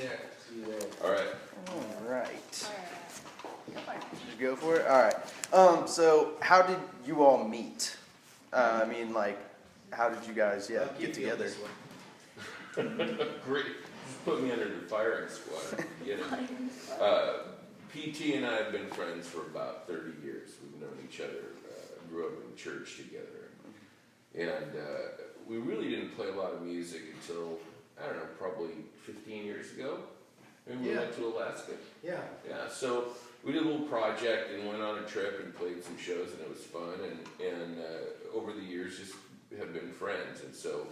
Yeah. See you there. All right. All right. Just go for it. All right. So how did you all meet? I mean, like, how did you guys, get together? Great. Just put me under the firing squad. You know. PT and I have been friends for about 30 years. We've known each other. Grew up in church together, and we really didn't play a lot of music until I don't know, probably 15 years ago. And we went to Alaska. Yeah. Yeah. So we did a little project and went on a trip and played some shows, and it was fun. And over the years, just have been friends. And so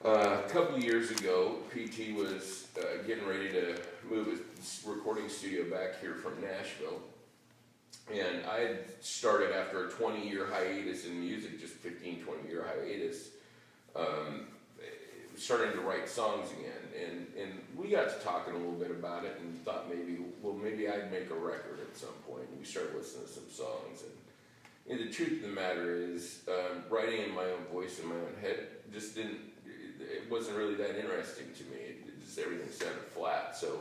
a couple of years ago, PT was getting ready to move his recording studio back here from Nashville. And I had started after a 20-year hiatus in music, just 15, 20-year hiatus, starting to write songs again. And we got to talking a little bit about it and thought maybe I'd make a record at some point. And we started listening to some songs. And the truth of the matter is, writing in my own voice, in my own head, just it wasn't really that interesting to me. Everything sounded flat. So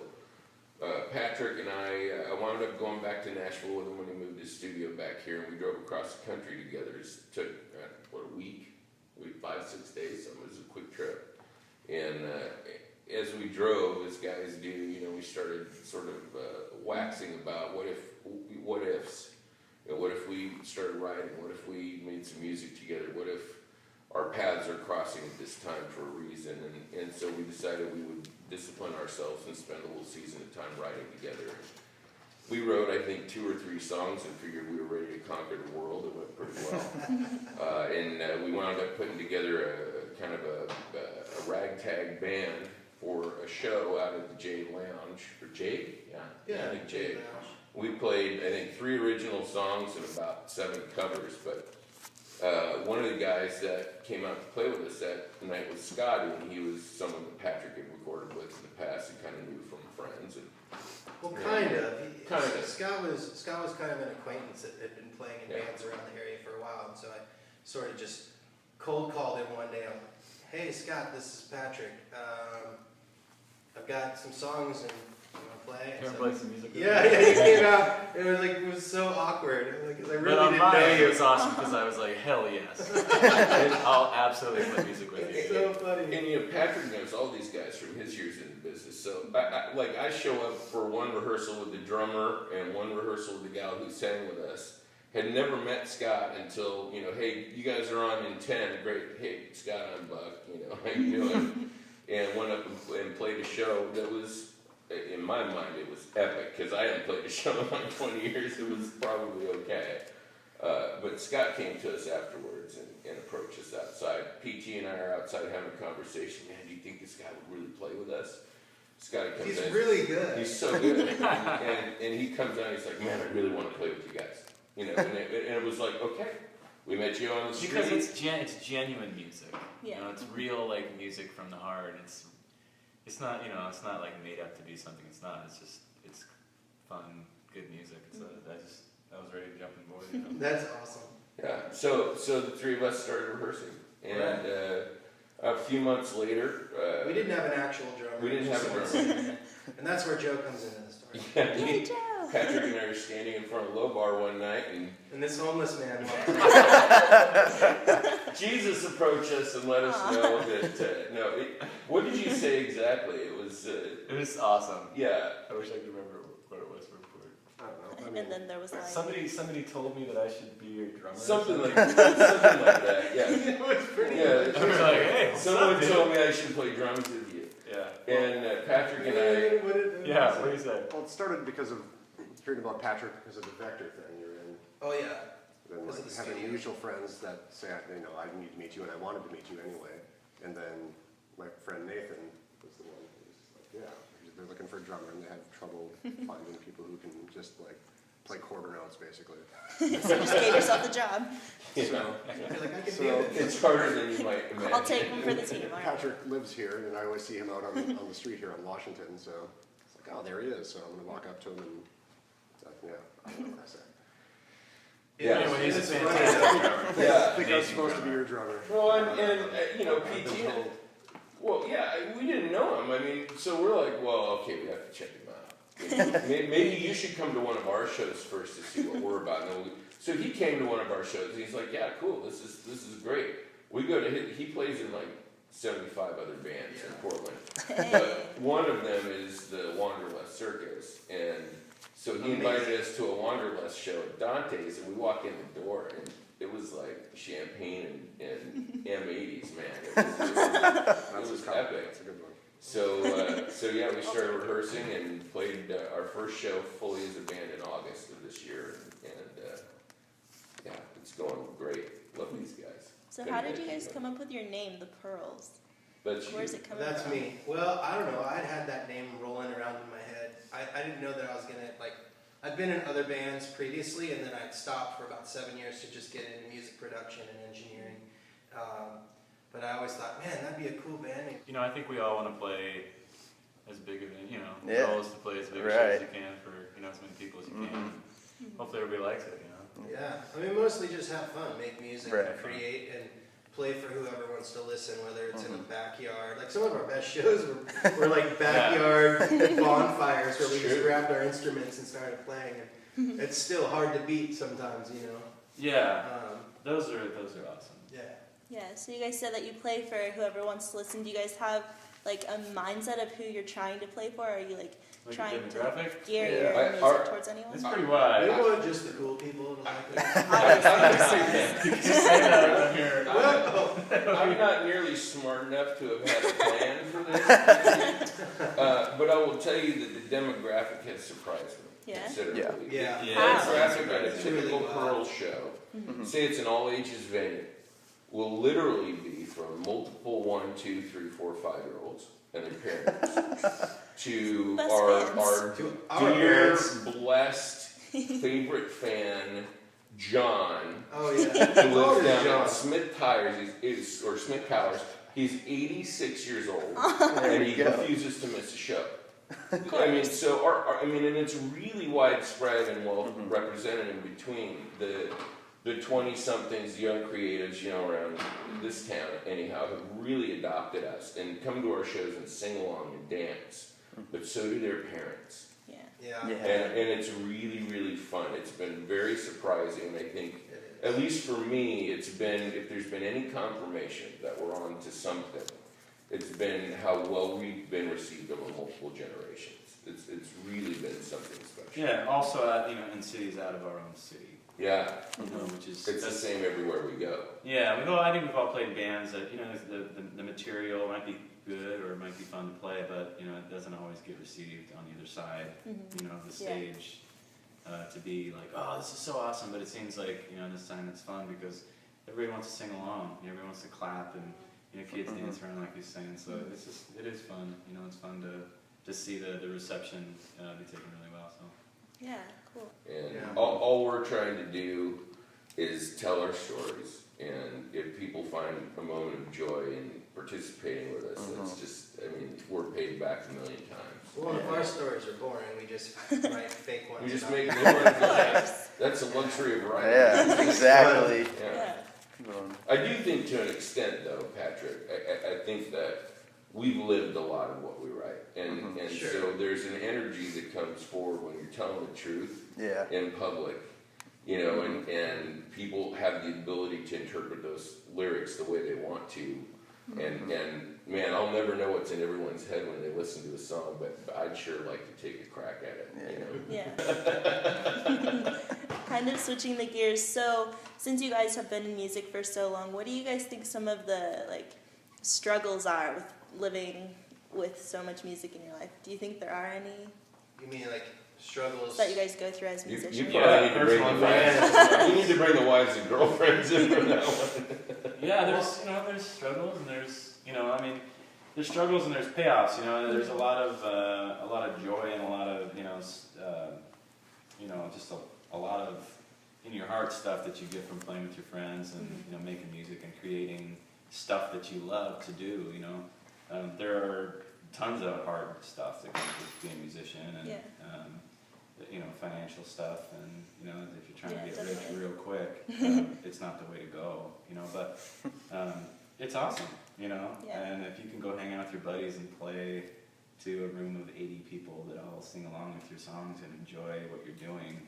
Patrick and I wound up going back to Nashville with him when he moved his studio back here, and we drove across the country together. It took, a week, 5-6 days, so it was a quick trip. And as we drove, as guys do, we started sort of waxing about what ifs. What if we started writing? What if we made some music together? What if our paths are crossing at this time for a reason? And so we decided we would discipline ourselves and spend a little season of time writing together. We wrote, I think, 2 or 3 songs and figured we were ready to conquer the world. It went pretty well. And we wound up putting together a kind of a ragtag band for a show out at the Jade Lounge. Or Jade? Yeah, I think Jade. We played, I think, 3 original songs and about 7 covers, but one of the guys that came out to play with us that night was Scotty, and he was someone that Patrick had recorded with in the past and kind of knew from friends. And, well, kind of. Scott was kind of an acquaintance that had been playing in bands around the area for a while, and so I sort of just cold called him one day. I'm like, "Hey, Scott, this is Patrick. I've got some songs and you want to play?" Can I play some music? Yeah, he came out. It was so awkward. I really didn't know you. It was awesome because I was like, hell yes. I'll absolutely play music with you. It's so funny. And Patrick knows all these guys from his years in the business. So I show up for one rehearsal with the drummer and one rehearsal with the gal who sang with us. Had never met Scott until, hey, you guys are on in 10. Great. Hey, Scott, I'm Buck. How you doing? And went up and played a show that was, in my mind, it was epic, because I hadn't played a show in like 20 years. It was probably okay. But Scott came to us afterwards and approached us outside. PT and I are outside having a conversation. Man, do you think this guy would really play with us? Scotty comes in. He's really good. He's so good. and he comes down, he's like, man, I really want to play with you guys. And it was like, okay. We met you on the street. Because it's genuine music. Yeah. It's real music from the heart. It's not it's not like made up to be something it's not. It's fun, good music. I was ready to jump on board. That's awesome. Yeah. So the 3 of us started rehearsing, and a few months later, we didn't have an actual drummer. We didn't have a drummer. And that's where Joe comes into the story. Yeah, Joe. Patrick and I were standing in front of Low Bar one night, and this homeless man Jesus approached us and let us know that what did you say exactly? It was awesome. Yeah. I wish I could remember what it was for. I don't know. And then there was like somebody told me that I should be your drummer. Something like that. Yeah. It was pretty. Yeah. I was like, hey, someone told me I should play drums with you. Yeah. And Patrick and I. What do you say? Well, it started because of hearing about Patrick because of the Vector thing you're in. Oh yeah. Then having mutual friends that say, I need to meet you, and I wanted to meet you anyway. And then my friend Nathan was the one who was like, they're looking for a drummer, and they have trouble finding people who can just play quarter notes, basically. so you just gave yourself the job. So, I can so do this. it's harder than you might imagine. I'll take him for the team. All right. Patrick lives here, and I always see him out on the street here on Washington, so it's like, oh, there he is. So I'm going to walk up to him and, I don't know what I said. Yeah. Anyway, he's a It's fantastic drummer. Yeah. I think I was supposed to be your drummer. Well, and PT. Well, yeah, we didn't know him. I mean, so we're like, well, okay, we have to check him out. Maybe you should come to one of our shows first to see what we're about. So he came to one of our shows. And he's like, yeah, cool. This is great. We go to he plays in like 75 other bands in Portland. Hey. But one of them is the Wanderlust Circus, and so he invited us to a Wanderlust show at Dante's, and we walk in the door, and it was like champagne and M80s, man. It was epic. That's a good one. So yeah, we started rehearsing and played our first show fully as a band in August of this year, and yeah, it's going great. Love these guys. So how did you guys come up with your name, The Pearls? That's Where's you. it coming That's from? me. Well, I don't know. I'd had that name rolling around in my head. I didn't know that I was gonna I'd been in other bands previously, and then I'd stopped for about 7 years to just get into music production and engineering. But I always thought, man, that'd be a cool band name. You know, I think we all want to play as big of a, the Yeah. goal is to play as big a show Right. as you can for, as many people as you can. Hopefully everybody likes it, Yeah, I mean, mostly just have fun, make music, Right. and create, and play for whoever wants to listen, whether it's in a backyard. Like some of our best shows were like backyard bonfires where we just True. grabbed our instruments and started playing. And it's still hard to beat sometimes, Yeah, Um, those are awesome. yeah. Yeah, so you guys said that you play for whoever wants to listen. Do you guys have like a mindset of who you're trying to play for? Or are you like Like a trying to demographic? gear Yeah. your music Our- towards anyone? It's pretty We wide. want just the cool people to like us. Obviously. You say that around here. Well, I'm not nearly smart enough to have had a plan for this, but I will tell you that the demographic has surprised me Yeah? considerably. Yeah. The Yeah. demographic at a It's typical really wild. Pearl show, say it's an all ages venue, will literally be from multiple 1, 2, 3, 4, 5-year-olds and their parents to Best our To dear, our parents. blessed favorite fan, John, Oh yeah. who Oh, lives down John. at Smith Tires, or Smith Towers. He's 86 years old, There and you he go. refuses to miss a show. I mean, so and it's really widespread and well represented in between the 20-somethings, young creatives, around this town anyhow, have really adopted us and come to our shows and sing along and dance. But so do their parents. Yeah. Yeah. Yeah. And it's really, really fun. It's been very surprising. I think, It is. at least for me, it's been, if there's been any confirmation that we're on to something, it's been how well we've been received over multiple generations. It's really been something special. Yeah, also in cities out of our own city, Yeah, which is it's the same everywhere we go. Yeah, I think we've all played bands that the material might be good or it might be fun to play, but it doesn't always get received on either side. Of the stage to be like, oh, this is so awesome, but it seems like this time it's fun because everybody wants to sing along, everybody wants to clap, and kids dance around like you're saying. So it is fun. It's fun to see the reception be taken really well. So. Yeah, cool. And Yeah. all we're trying to do is tell our stories. And if people find a moment of joy in participating with us, it's just, we're paid back a million times. Well, if our stories are boring, we just write fake ones. We just about make it. new ones. Of course. That's a luxury of writing. Yeah, exactly. Yeah. Yeah. I do think to an extent, though, Patrick, I think that we've lived a lot of what we write. And Sure. so there's an energy that comes forward when you're telling the truth Yeah. in public, and people have the ability to interpret those lyrics the way they want to. And man, I'll never know what's in everyone's head when they listen to a song, but I'd sure like to take a crack at it, Yeah. Kind of switching the gears. So, since you guys have been in music for so long, what do you guys think some of the struggles are with living with so much music in your life? Do you think there are any You mean like struggles? that you guys go through as You musicians? probably need to bring personal the wives. You need to bring the wives and girlfriends in for that one. Yeah, there's struggles and there's struggles and there's payoffs. There's a lot of joy and a lot of just a lot of in your heart stuff that you get from playing with your friends and making music and creating stuff that you love to do. There are tons of hard stuff that comes with being a musician and financial stuff and if you're trying to get definitely. rich real quick, it's not the way to go. But it's awesome. you know? Yeah. And if you can go hang out with your buddies and play to a room of 80 people that all sing along with your songs and enjoy what you're doing,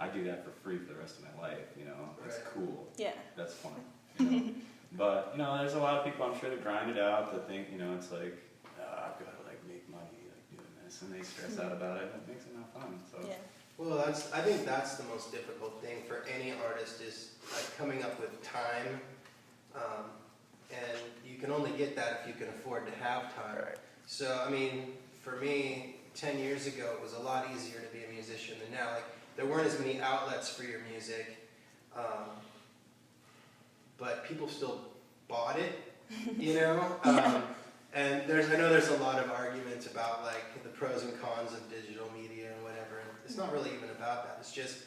I do that for free for the rest of my life, you know? It's Right. cool. Yeah. That's fun, you know? But, you know, there's a lot of people, I'm sure, that grind it out, that think, you know, it's like, I've got to, like, make money, like, doing this, and they stress out about it, and it makes it not fun, so. Yeah. Well, I think that's the most difficult thing for any artist is like coming up with time. And you can only get that if you can afford to have time. Right. So, I mean, for me, 10 years ago, it was a lot easier to be a musician than now. Like, there weren't as many outlets for your music, but people still bought it, you know? And I know there's a lot of arguments about like the pros and cons of digital media and whatever. And it's not really even about that. It's just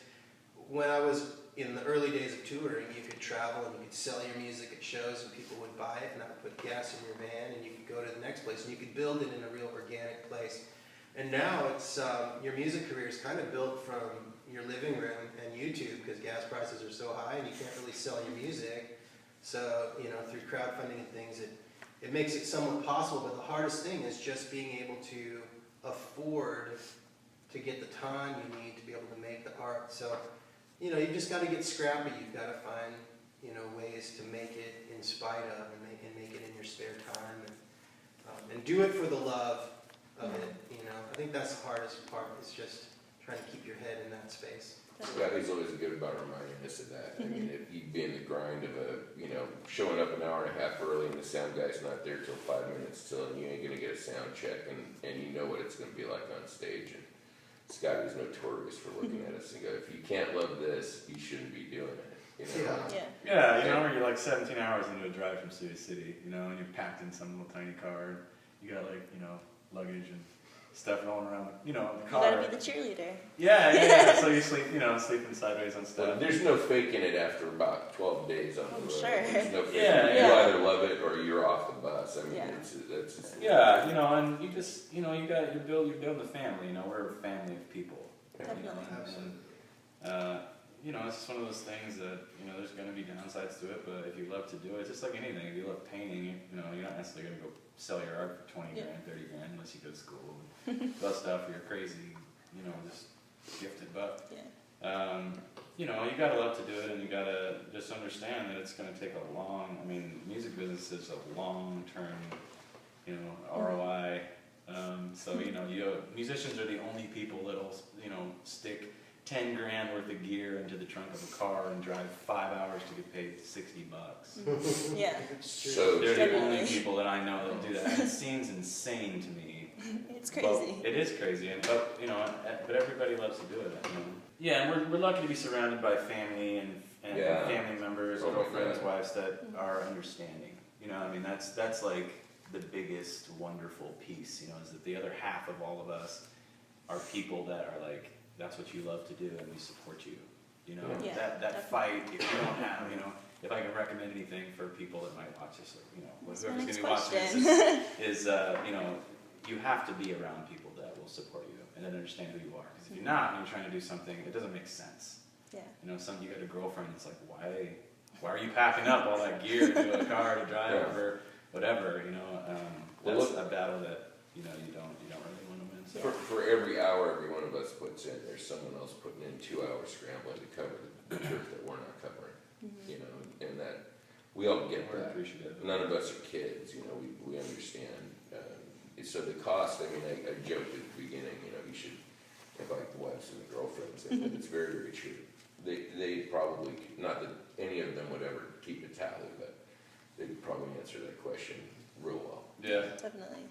when I was in the early days of touring, you could travel and you could sell your music at shows and people would buy it, and that would put gas in your van, and you could go to the next place and you could build it in a real organic place. And now it's your music career is kind of built from your living room and YouTube because gas prices are so high and you can't really sell your music. So, you know, through crowdfunding and things, it makes it somewhat possible, but the hardest thing is just being able to afford to get the time you need to be able to make the art. So, you know, you just got to get scrappy. You've got to find, you know, ways to make it in spite of and make it in your spare time and do it for the love of it. You know, I think that's the hardest part is just trying to keep your head in that space. Scotty's always good about reminding us of that. I mean, if you'd be in the grind of showing up an hour and a half early and the sound guy's not there till 5 minutes till, and you ain't gonna get a sound check, and you know what it's gonna be like on stage. And Scotty's notorious for looking at us and go, if you can't love this, you shouldn't be doing it. You know? Yeah. Yeah. Yeah, you know, or you're like 17 hours into a drive from city to city, you know, and you're packed in some little tiny car. You got like, you know, luggage and stuff rolling around, you know, the You car. gotta be the cheerleader. Yeah. So you sleep, you know, sleeping sideways on But stuff. there's no faking it after about 12 days on the Oh, road. sure. There's no faking Yeah, it. yeah. You either love it or you're off the bus. I mean, Yeah. that's just, Yeah, you know, and you just, you know, you're building a family. You know, we're a family of people. You know, Definitely. and you know, it's just one of those things that, you know, there's going to be downsides to it, but if you love to do it, it's just like anything. If you love painting, you know, you're not necessarily going to go sell your art for 20 Yeah. grand, 30 grand unless you go to school and bust stuff or you're crazy, you know, just gifted. But, Yeah. you know, you got to love to do it, and you got to just understand that it's going to take a long, I mean, music business is a long-term, you know, ROI. So, you know, musicians are the only people that'll, you know, stick 10 grand worth of gear into the trunk of a car and drive 5 hours to get paid $60. Yeah. so They're the only Definitely. people that I know that do that. And it seems insane to me. It's But crazy. it is crazy, but you know, but everybody loves to do it. You know? Yeah, and we're lucky to be surrounded by family and Yeah. family members, Oh my girlfriends, God. wives that are understanding. You know, I mean, that's like the biggest wonderful piece. You know, is that the other half of all of us are people that are like, that's what you love to do, and we support you. You know, Yeah, that definitely. fight. If you don't have, you know, if I can recommend anything for people that might watch this, or, you know, That's whoever's my going next to be watching question. this is you know, you have to be around people that will support you and that understand who you are. Because if you're not, and you're trying to do something, it doesn't make sense. Yeah. You know, you got a girlfriend that's like, why are you packing up all that gear into a car to drive Yeah. over whatever? You know, Well, that's look- a battle that you know you don't really want to win. So. for every hour every one of us puts in, there's someone else putting in 2 hours scrambling to cover the turf that we're not covering. You know, and that we all get We're that. appreciative. None of us are kids, you know, we understand. So the cost, I mean, I joked at the beginning, you know, you should invite the wives and the girlfriends, but it's very, very true. They probably, not that any of them would ever keep a tally, but they'd probably answer that question real well. Yeah. Definitely.